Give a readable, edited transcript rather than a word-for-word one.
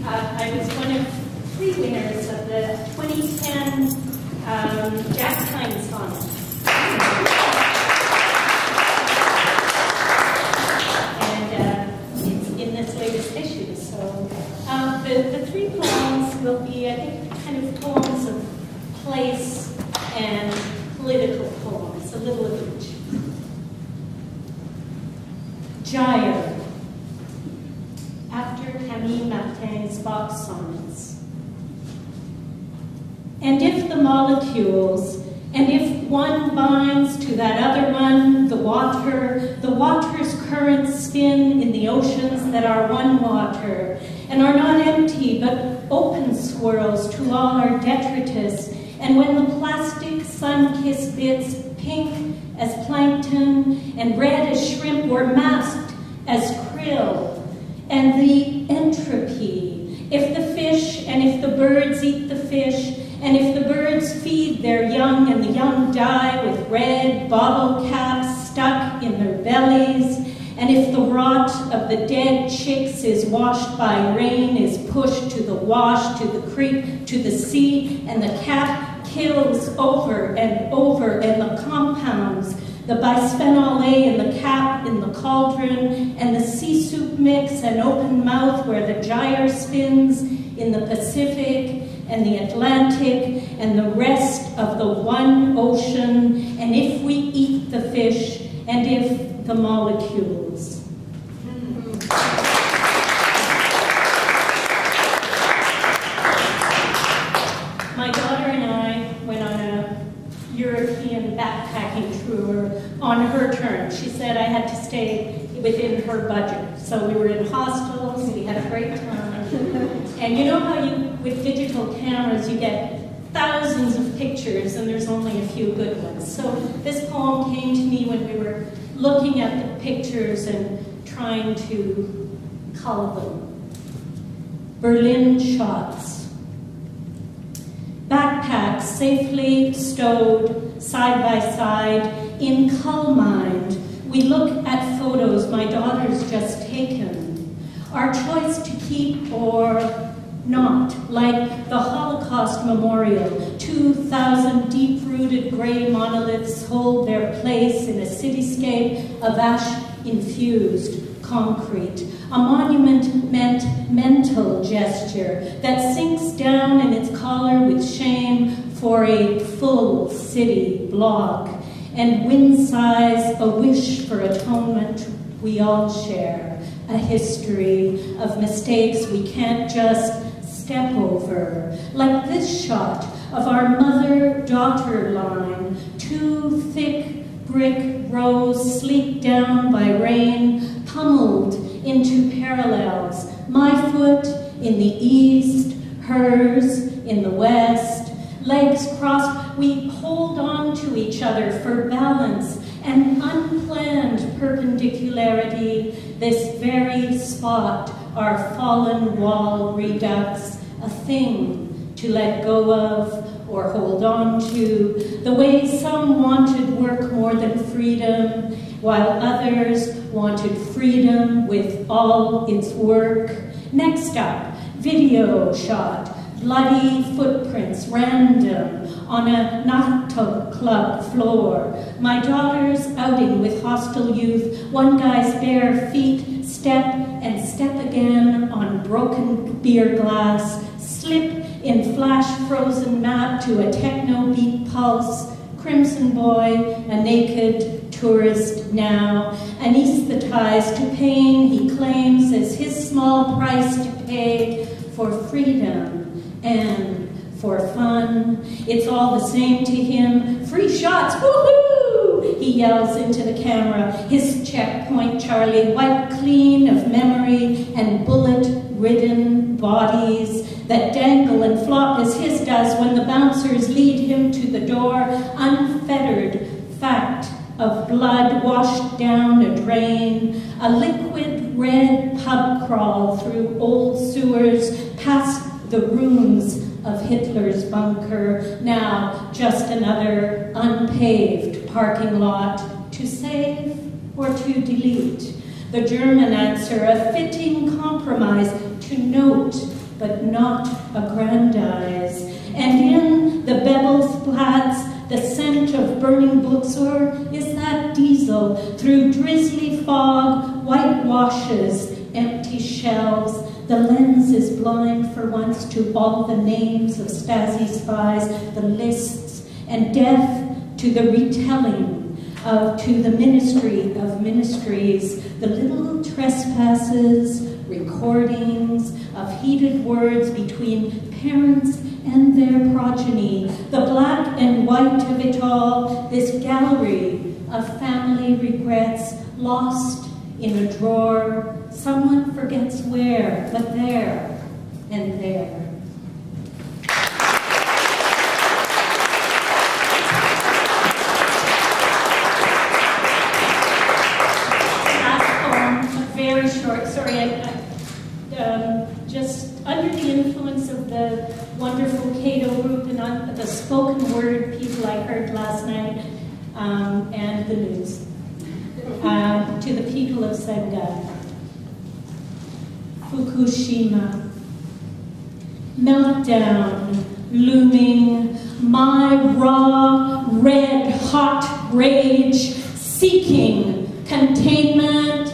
I was one of 3 winners of the 2010 Jack Time Sonnet. It's in this latest issue. So the 3 poems will be, I think, kind of poems of place and political poems, a little of each. Gyre, after Camille Martin's box sonnets. And if the molecules, and if one binds to that other one, the water's currents spin in the oceans that are one water, and are not empty, but open swirls to all our detritus, and when the plastic sun-kissed bits, pink as plankton, and red as shrimp, were masked as krill, and the entropy, if the fish, and if the birds eat the fish, and if the birds feed their young and the young die with red bottle caps stuck in their bellies, and if the rot of the dead chicks is washed by rain, is pushed to the wash, to the creek, to the sea, and the cat kills over and over, and the compounds, the bisphenol A in the cap in the cauldron, and the sea soup mix and open mouth where the gyre spins in the Pacific and the Atlantic and the rest of the one ocean, and if we eat the fish, and if the molecules. My daughter and I went on a European backpacking tour on her terms. She said I had to stay within her budget. So we were in hostels, we had a great time. And you know how with digital cameras, you get thousands of pictures and there's only a few good ones. So this poem came to me when we were looking at the pictures and trying to cull them. Berlin shots. Backpacks safely stowed side by side in cull mind. We look at photos my daughter's just taken. Our choice to keep or not, like the Holocaust Memorial. 2,000 deep-rooted gray monoliths hold their place in a cityscape of ash-infused concrete. A monument meant mental gesture that sinks down in its collar with shame for a full city block, and wind-size a wish for atonement we all share, a history of mistakes we can't just step over, like this shot of our mother-daughter line, 2 thick brick rows sleeked down by rain, pummeled into parallels, my foot in the east, hers in the west, legs crossed, we hold on to each other for balance and unplanned perpendicularity, this very spot, our fallen wall redux, a thing to let go of or hold on to, the way some wanted work more than freedom, while others wanted freedom with all its work. Next up, video shot, bloody footprints, random, on a Nachtclub floor. My daughter's outing with hostile youth, one guy's bare feet, step and step again on broken beer glass, slip in flash-frozen map to a techno-beat pulse, Crimson Boy, a naked tourist now, anesthetized to pain he claims as his small price to pay for freedom and for fun. It's all the same to him. Free shots, woohoo! He yells into the camera, his checkpoint Charlie, wiped clean of memory and bullet-ridden bodies that dangle and flop as his does when the bouncers lead him to the door, unfettered fact of blood washed down a drain, a liquid red pub crawl through old sewers past the ruins of Hitler's bunker, now just another unpaved parking lot to save or to delete. The German answer, a fitting compromise to note but not aggrandize. And in the Bebelsplatz, the scent of burning books, or is that diesel, through drizzly fog, whitewashes empty shelves. The lens is blind for once to all the names of Stasi spies, the lists, and death to the retelling to the ministry of ministries, the little trespasses, recordings of heated words between parents and their progeny, the black and white of it all, this gallery of family regrets lost in a drawer, someone forgets where, but there and there. Very short, sorry, just under the influence of the wonderful Cato group and the spoken word people I heard last night and the news. To the people of Senga. Fukushima. Meltdown, looming, my raw, red, hot rage, seeking containment,